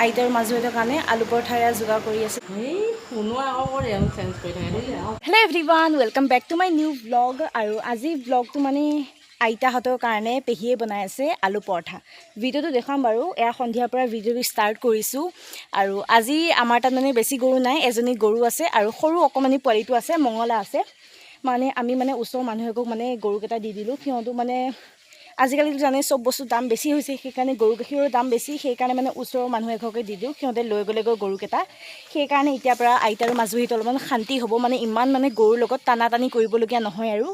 আইতাৰ মাজুহঁতৰ কাৰণে আলু পৰঠাৰে যোগাৰ কৰি আছে। Hello' everyone, welcome back to my new blog. আৰু আজি ব্লগটো মানে আইতাহঁতৰ কাৰণে পেহীয়ে বনাই আছে আলু পৰঠা। ভিডিঅ'টো দেখাম বাৰু। এয়া সন্ধিয়াৰ পৰা ভিডিঅ'টো ষ্টাৰ্ট কৰিছোঁ। আৰু আজি আমাৰ তাত মানে বেছি গৰু নাই, এজনী গৰু আছে আৰু সৰু অকণমানি পোৱালিটো আছে, মঙলা আছে। মানে আমি মানে ওচৰৰ মানুহকো মানে গৰুকেইটা দি দিলোঁ। সিহঁতো মানে আজিকালিতো জানে চব বস্তুৰ দাম বেছি হৈছে, সেইকাৰণে গৰু গাখীৰৰ দাম বেছি, সেইকাৰণে মানে ওচৰৰ মানুহ এঘৰকে দি দিওঁ। সিহঁতে লৈ গ'লেগৈ গৰুকেইটা। সেইকাৰণে এতিয়াৰ পৰা আইতা আৰু মাজুহিত অলপমান শান্তি হ'ব, মানে ইমান মানে গৰুৰ লগত টানা টানি কৰিবলগীয়া নহয়। আৰু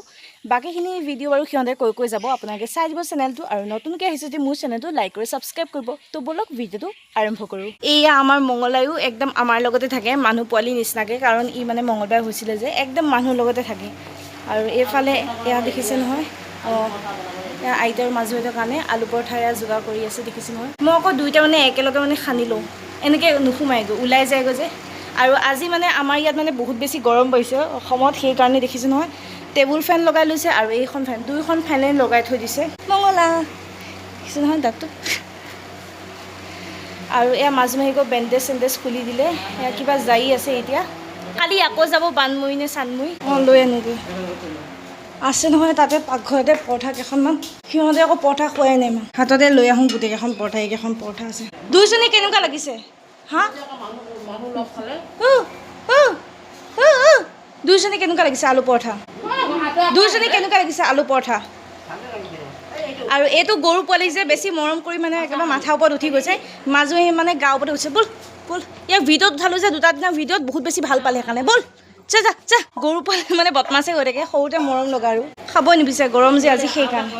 বাকীখিনি ভিডিঅ' বাৰু সিহঁতে কৈ যাব, আপোনালোকে চাই দিব চেনেলটো। আৰু নতুনকৈ আহিছে যদি মোৰ চেনেলটো লাইক কৰি ছাবস্ক্ৰাইব কৰিব। তো ব'লক ভিডিঅ'টো আৰম্ভ কৰোঁ। এয়া আমাৰ মঙলায়ো একদম আমাৰ লগতে থাকে, মানুহ পোৱালি নিচিনাকৈ, কাৰণ ই মানে মঙলবাৰ হৈছিলে যে একদম মানুহৰ লগতে থাকে। আৰু এইফালে এয়া দেখিছে নহয়, অঁ এয়া আইতাৰ মাজুহঁতৰ কাৰণে আলু পৰঠাৰে যোগাৰ কৰি আছে, দেখিছে নহয়। মই আকৌ দুইটা মানে একেলগে মানে সানি লওঁ, এনেকৈ নোসোমাইগৈ, ওলাই যায়গৈ যে। আৰু আজি মানে আমাৰ ইয়াত মানে বহুত বেছি গৰম পৰিছে অসমত, সেইকাৰণে দেখিছোঁ নহয় টেবুল ফেন লগাই লৈছে আৰু এইখন ফেন, দুইখন ফেনে লগাই থৈ দিছে। মঙলা দেখিছে নহয় দাঁতটো। আৰু এয়া মাজুমাহীকো বেণ্ডেজ চেণ্ডেজ খুলি দিলে, এয়া কিবা জাৰি আছে এতিয়া। কালি আকৌ যাব বানমৰি নে চানমৰি, অঁ লৈ আনোগৈ। আছে নহয় তাতে পাকঘৰতে পৰঠা কেইখনমান, সিহঁতে আকৌ পৰঠা খোৱাই নাই ইমান। হাততে লৈ আহোঁ গোটেইকেইখন পৰঠা, এইকেইখন পৰঠা আছে। দুইজনী কেনেকুৱা লাগিছে হা? দুইজনী কেনেকুৱা লাগিছে আলু পৰঠা? দুইজনী কেনেকুৱা লাগিছে আলু পৰঠা? আৰু এইটো গৰু পোৱালি যে বেছি মৰম কৰি মানে একেবাৰে মাথাৰ ওপৰত উঠি গৈছে। মাজুহী মানে গাৰ ওপৰত উঠিছে। ব'ল ব'ল, ইয়াক ভিডিঅ'ত উঠালোঁ যে দুটা দিনৰ ভিডিঅ'ত বহুত বেছি ভাল পালে, সেইকাৰণে ব'ল যা যা যা। গৰু পোৱালি মানে বদমাছে হৈ থাকে, সৰুতে মৰম লগা আৰু খাবই নিবিচাৰে, গৰম যে আজি সেইকাৰণে।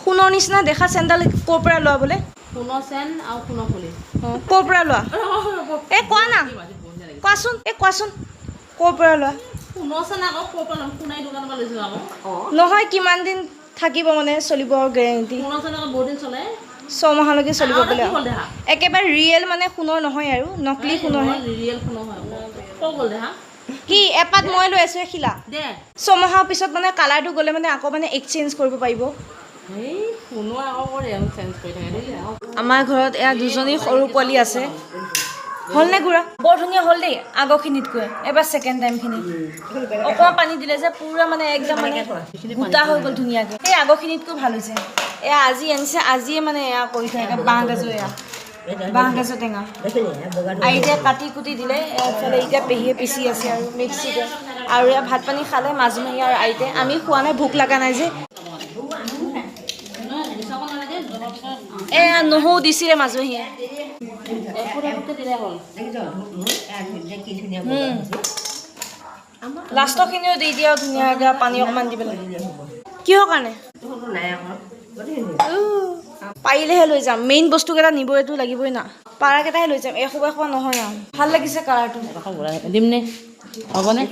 সোণৰ নিচিনা দেখা চেণ্ডেল ক'ৰ পৰা লোৱা বোলে? সোণৰ চেন আৰু সোণৰ ফুলি। অঁ ক'ৰ পৰা লোৱা? এই কোৱা না, কোৱাচোন, কোৱাচোন ক'ৰ পৰা লোৱা? সোণৰ চেন আকৌ ক'ৰ পৰা ল'ম? সোণাৰী দোকানৰ পৰা লৈছোঁ আকৌ। নহয়, কিমান দিন থাকিব মানে চলিব গেৰেণ্টি? সোণৰ চেন আকৌ বহুত দিন চলে। 6 মাহলৈকে চলিব বোলে। হ'ল দেহা একেবাৰে ৰিয়েল মানে সোণৰ নহয় আৰু নকলি সোণৰহে। ৰিয়েল সোণৰ হয়। ক'ৰ গ'ল দেহা? কি এপাত মই লৈ আছোঁ শিলা দে 6 মাহৰ পিছত মানে কালাৰটো গ'লে মানে আকৌ মানে এক্সচেঞ্জ কৰিব পাৰিব। এই সোণৰ আকৌ কৰে চেঞ্জ কৰি থাকে দেই। আমাৰ ঘৰত এয়া দুজনী সৰু পোৱালি আছে। হ'লনে গুড়া? বৰ ধুনীয়া হ'ল দেই আগৰখিনিতকৈ। এবাৰ ছেকেণ্ড টাইমখিনি অকণমান পানী দিলে যে পুৰা মানে একদম মানে গোটা হৈ গ'ল ধুনীয়াকৈ। এই আগৰখিনিতকৈ ভাল হৈছে। এয়া আজি আনিছে, আজিয়ে মানে এয়া কৰি থৈ এয়া বাঁহগাজৰ, এয়া বাঁহগাজৰ টেঙা আইতাই কাটি কুটি দিলে। এইফালে এতিয়া পেহীয়ে পিচি আছে আৰু মিক্সিতে। আৰু এয়া ভাত পানী খালে মাজুমাহী আৰু আইতাই। আমি খোৱা নাই, ভোক লগা নাই যে। এয়া নহৰু দিছিলে মাজুহীয়ে। লাষ্টৰখিনিও দি দিয়া ধুনীয়াকৈ, পানী অকণমান দি পেলাই। কিহৰ কাৰণে? পাৰিলেহে লৈ যাম, মেইন বস্তুকেইটা নিবইতো লাগিবই না। পাৰাকেইটাহে লৈ যাম, এসোপা নহয় আৰু। ভাল লাগিছে কালাৰটো। দিমনে হ'বনে?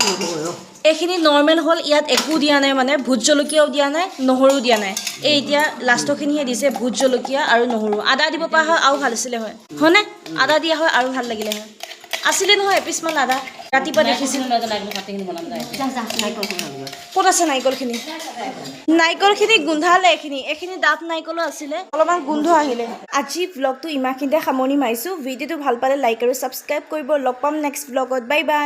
এইখিনি নৰ্মেল হ'ল, ইয়াত একো দিয়া নাই, মানে ভোট জলকীয়াও দিয়া নাই, নহৰু দিয়া নাই। এই এতিয়া লাষ্টৰখিনিহে দিছে ভোট জলকীয়া আৰু নহৰু। আদা দিব পৰা হয় আৰু ভাল আছিলে হয়, হয়নে? আদা দিয়া হয় আৰু ভাল লাগিলে হয়। আছিলে নহয় এপিচমান আদা, ৰাতিপুৱা দেখিছিলোঁ। ক'ত আছে নাৰিকলখিনি? নাৰিকলখিনি গোন্ধালে। এইখিনি ডাঠ নাৰিকলো আছিলে, অলপমান গোন্ধ আহিলে। আজি ব্লগটো ইমানখিনিতে সামৰণি মাৰিছোঁ। ভিডিঅ'টো ভাল পালে লাইক আৰু ছাবস্ক্ৰাইব কৰিব। লগ পাম নেক্সট ব্লগত। Bye bye.